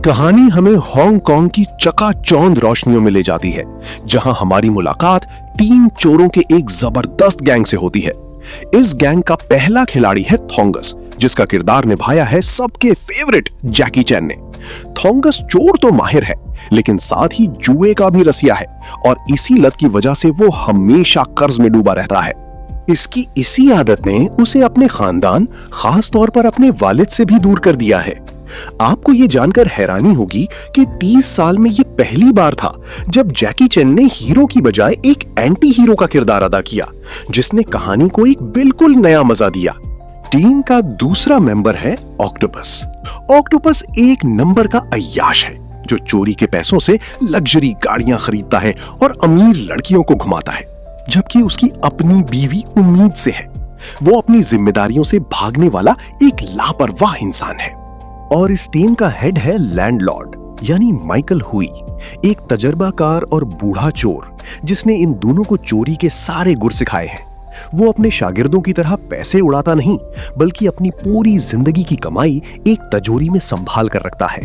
कहानी हमें हांगकांग की चकाचौंध रोशनियों में ले जाती है, जहां हमारी मुलाकात 3 चोरों के एक जबरदस्त गैंग से होती है। इस गैंग का पहला खिलाड़ी है थॉन्गस, जिसका किरदार निभाया है सबके फेवरेट जैकी चैन ने। थॉन्गस चोर तो माहिर है, लेकिन साथ ही जुए का भी रसिया है और इसी लत की वजह से वो हमेशा कर्ज में डूबा रहता है। इसकी इसी आदत ने उसे अपने खानदान, खास तौर पर अपने वालिद से भी दूर कर दिया है। आपको ये जानकर हैरानी होगी कि 30 साल में ये पहली बार था जब जैकी चैन ने हीरो की बजाय एक एंटी हीरो का किरदार अदा किया, जिसने कहानी को एक बिल्कुल नया मजा दिया। टीम का दूसरा मेंबर है ऑक्टोपस। ऑक्टोपस एक नंबर का अय्याश है जो चोरी के पैसों से लग्जरी गाड़ियां खरीदता है और अमीर लड़कियों को घुमाता है, जबकि उसकी अपनी बीवी उम्मीद से है। वो अपनी जिम्मेदारियों से भागने वाला एक लापरवाह इंसान है। और इस टीम का हेड है लैंडलॉर्ड यानी माइकल हुई, एक तजर्बाकार और बूढ़ा चोर जिसने इन दोनों को चोरी के सारे गुर सिखाए हैं। वो अपने शागिर्दों की तरह पैसे उड़ाता नहीं, बल्कि अपनी पूरी जिंदगी की कमाई एक तिजोरी में संभाल कर रखता है।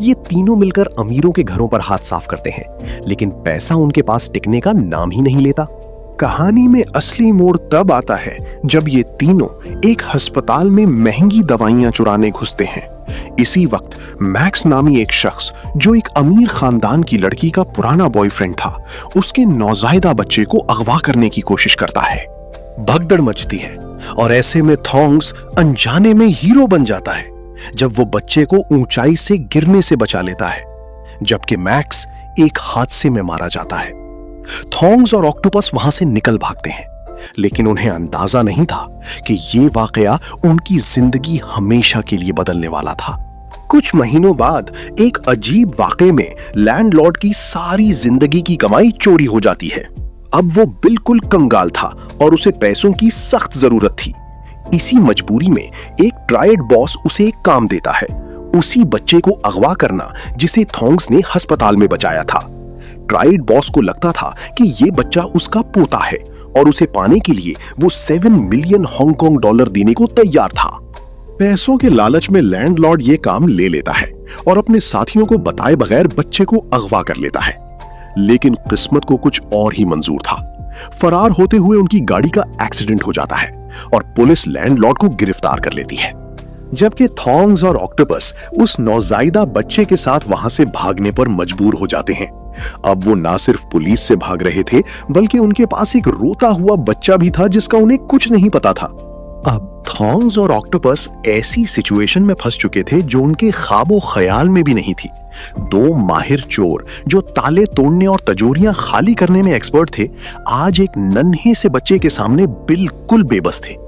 ये तीनों मिलकर अमीरों के घरों पर हाथ साफ करते हैं, लेकिन पैसा उनके पास टिकने का नाम ही नहीं लेता। कहानी में असली मोड़ तब आता है जब ये तीनों एक अस्पताल में महंगी दवाइयां चुराने घुसते हैं। इसी वक्त मैक्स नामी एक शख्स, जो एक अमीर खानदान की लड़की का पुराना बॉयफ्रेंड था, उसके नौजायदा बच्चे को अगवा करने की कोशिश करता है। भगदड़ मचती है और ऐसे में थॉन्ग्स अनजाने में हीरो बन जाता है जब वो बच्चे को ऊंचाई से गिरने से बचा लेता है, जबकि मैक्स एक हादसे में मारा जाता है। थॉन्ग्स और ऑक्टोपस वहां से निकल भागते हैं, लेकिन उन्हें अंदाजा नहीं था कि ये वाकया उनकी जिंदगी हमेशा के लिए बदलने वाला था। कुछ महीनों बाद एक अजीब वाकये में लैंडलॉर्ड की सारी जिंदगी की कमाई चोरी हो जाती है। अब वो बिल्कुल कंगाल था और उसे पैसों की सख्त जरूरत थी। इसी मजबूरी में एक ट्रायड बॉस उसे एक काम देता है, उसी बच्चे को अगवा करना जिसे थॉन्ग्स ने अस्पताल में बचाया था। ट्रायड बॉस को लगता था कि ये बच्चा उसका पोता है और उसे पाने के लिए वो 7 मिलियन हांगकांग डॉलर देने को तैयार था। पैसों के लालच में लैंडलॉर्ड ये काम ले लेता है और अपने साथियों को बताए बगैर बच्चे को अगवा कर लेता है, लेकिन किस्मत को कुछ और ही मंजूर था। फरार होते हुए उनकी गाड़ी का एक्सीडेंट हो जाता है और पुलिस लैंडलॉर्ड को गिरफ्तार कर लेती है, जबकि थॉन्ग्स और ऑक्टोपस उस नौजायदा बच्चे के साथ वहां से भागने पर मजबूर हो जाते हैं। अब वो ना सिर्फ पुलिस से भाग रहे थे, बल्कि उनके पास एक रोता हुआ बच्चा भी था जिसका उन्हें कुछ नहीं पता था। अब थॉन्ग्स और ऑक्टोपस ऐसी सिचुएशन में फंस चुके थे जो उनके ख्वाबो ख्याल में भी नहीं थी। 2 माहिर चोर जो ताले तोड़ने और तिजोरियां खाली करने में एक्सपर्ट थे, आज एक नन्हे से बच्चे के सामने बिल्कुल बेबस थे।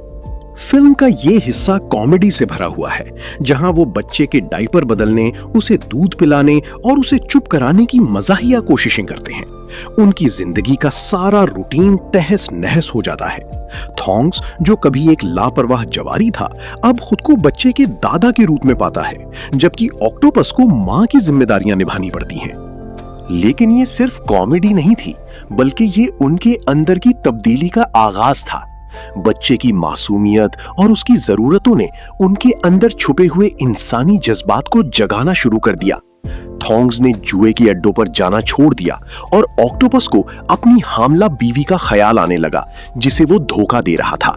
फिल्म का ये हिस्सा कॉमेडी से भरा हुआ है, जहां वो बच्चे के डायपर बदलने, उसे दूध पिलाने और उसे चुप कराने की मजाहिया कोशिशें करते हैं। उनकी जिंदगी का सारा रूटीन तहस नहस हो जाता है। थॉन्ग्स, जो कभी एक लापरवाह जवारी था, अब खुद को बच्चे के दादा के रूप में पाता है, जबकि ऑक्टोपस को मां की जिम्मेदारियां निभानी पड़ती हैं। लेकिन ये सिर्फ कॉमेडी नहीं थी, बल्कि ये उनके अंदर की तब्दीली का आगाज था। बच्चे की मासूमियत और उसकी जरूरतों ने उनके अंदर छुपे हुए इंसानी जज्बात को जगाना शुरू कर दिया। थॉन्ग्स ने जुए के अड्डों पर जाना छोड़ दिया और ऑक्टोपस को अपनी हामला बीवी का ख्याल आने लगा, जिसे वो धोखा दे रहा था।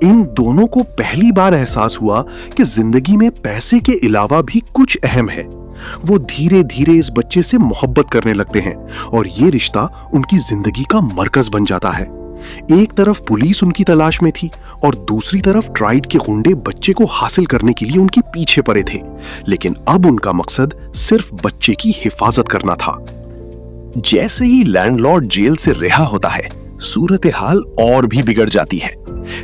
इन दोनों को पहली बार एहसास हुआ कि जिंदगी में पैसे के अलावा भी कुछ अहम है। वो धीरे धीरे इस बच्चे से मोहब्बत करने लगते हैं और ये रिश्ता उनकी जिंदगी का मरकज बन जाता है। एक तरफ पुलिस उनकी तलाश में थी और दूसरी तरफ ट्राइड के गुंडे बच्चे को हासिल करने के लिए उनके पीछे पड़े थे, लेकिन अब उनका मकसद सिर्फ बच्चे की हिफाजत करना था। जैसे ही लैंडलॉर्ड जेल से रिहा होता है, सूरत हाल और भी बिगड़ जाती है।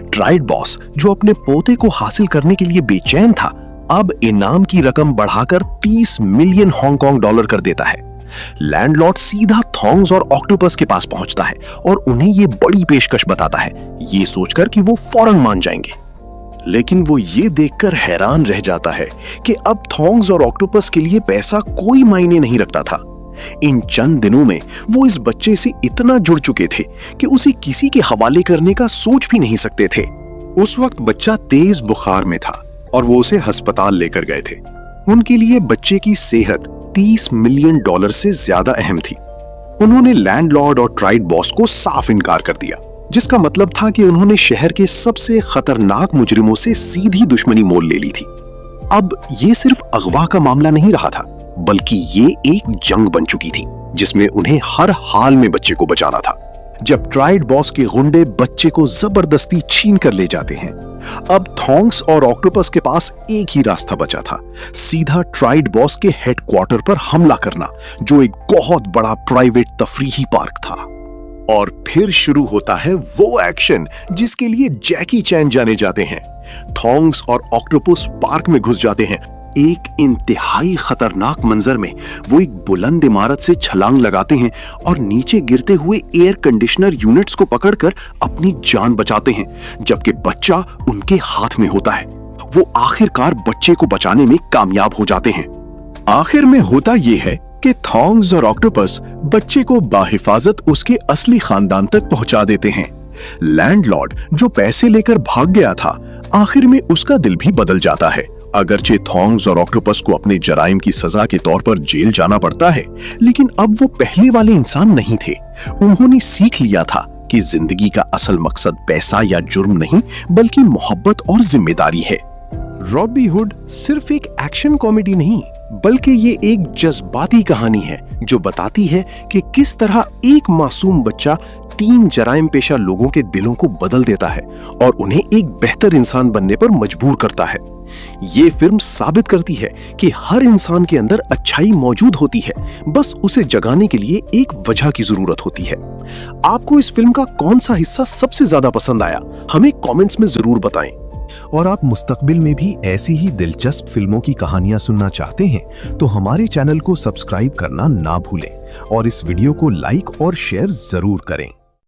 ट्राइड बॉस, जो अपने पोते को हासिल करने के लिए बेचैन था, अब इनाम की रकम बढ़ाकर 30 मिलियन हांगकांग डॉलर कर देता है। लैंडलॉर्ड सीधा थॉन्ग्स और ऑक्टोपस के पास पहुंचता है और उन्हें ये बड़ी पेशकश बताता है, ये सोचकर कि वो फौरन मान जाएंगे। लेकिन वो ये देखकर हैरान रह जाता है कि अब थॉन्ग्स और ऑक्टोपस के लिए पैसा कोई मायने नहीं रखता था। इन चंद दिनों में वो इस बच्चे से इतना जुड़ चुके थे कि उसे किसी के हवाले करने का सोच भी नहीं सकते थे। उस वक्त बच्चा तेज बुखार में था और वो उसे अस्पताल लेकर गए थे। उनके लिए बच्चे की सेहत $30 मिलियन से ज्यादा अहम थी। उन्होंने लैंडलॉर्ड और ट्राइड बॉस को साफ इनकार कर दिया, जिसका मतलब था कि उन्होंने शहर के सबसे खतरनाक मुजरिमों से सीधी दुश्मनी मोल ले ली थी। अब ये सिर्फ अगवा का मामला नहीं रहा था, बल्कि ये एक जंग बन चुकी थी जिसमें उन्हें हर हाल में बच्चे को बचाना था। जब ट्राइड बॉस के गुंडे बच्चे को जबरदस्ती छीन कर ले जाते हैं, अब थॉन्ग्स और ऑक्टोपस के पास एक ही रास्ता बचा था, सीधा ट्राइड बॉस के हेडक्वार्टर पर हमला करना, जो एक बहुत बड़ा प्राइवेट तफरीही पार्क था। और फिर शुरू होता है वो एक्शन जिसके लिए जैकी चैन जाने जाते हैं। थॉन्ग्स और ऑक्टोपस पार्क में घुस जाते हैं। एक इंतहाई खतरनाक मंजर में वो एक बुलंद इमारत से छलांग लगाते हैं और नीचे गिरते हुए एयर कंडीशनर यूनिट्स को पकड़कर अपनी जान बचाते हैं, जबकि बच्चा उनके हाथ में होता है। वो आखिरकार बच्चे को बचाने में कामयाब हो जाते हैं। आखिर में होता यह है कि थॉन्ग्स और ऑक्टोपस बच्चे को बाहिफाजत उसके असली खानदान तक पहुंचा देते हैं। लैंडलॉर्ड जो पैसे लेकर भाग गया था, आखिर में उसका दिल भी बदल जाता है। अगरचे थॉन्ग्स और ऑक्टोपस को अपने जराइम की सजा के तौर पर जेल जाना पड़ता है, लेकिन अब वो पहले वाले इंसान नहीं थे। उन्होंने सीख लिया था कि जिंदगी का असल मकसद पैसा या जुर्म नहीं, बल्कि मोहब्बत और जिम्मेदारी है। रॉबी हुड सिर्फ एक एक्शन कॉमेडी नहीं, बल्कि ये एक जज्बाती कहानी है जो बताती है कि किस तरह एक मासूम बच्चा 3 जराइम पेशा लोगों के दिलों को बदल देता है और उन्हें एक बेहतर इंसान बनने पर मजबूर करता है। ये फिल्म साबित करती है कि हर इंसान के अंदर अच्छाई मौजूद होती है, बस उसे जगाने के लिए एक वजह की जरूरत होती है। आपको इस फिल्म का कौन सा हिस्सा सबसे ज्यादा पसंद आया, हमें कमेंट्स में जरूर बताएं। और आप मुस्तकबिल में भी ऐसी ही दिलचस्प फिल्मों की कहानियां सुनना चाहते हैं तो हमारे चैनल को सब्सक्राइब करना ना भूलें और इस वीडियो को लाइक और शेयर जरूर करें।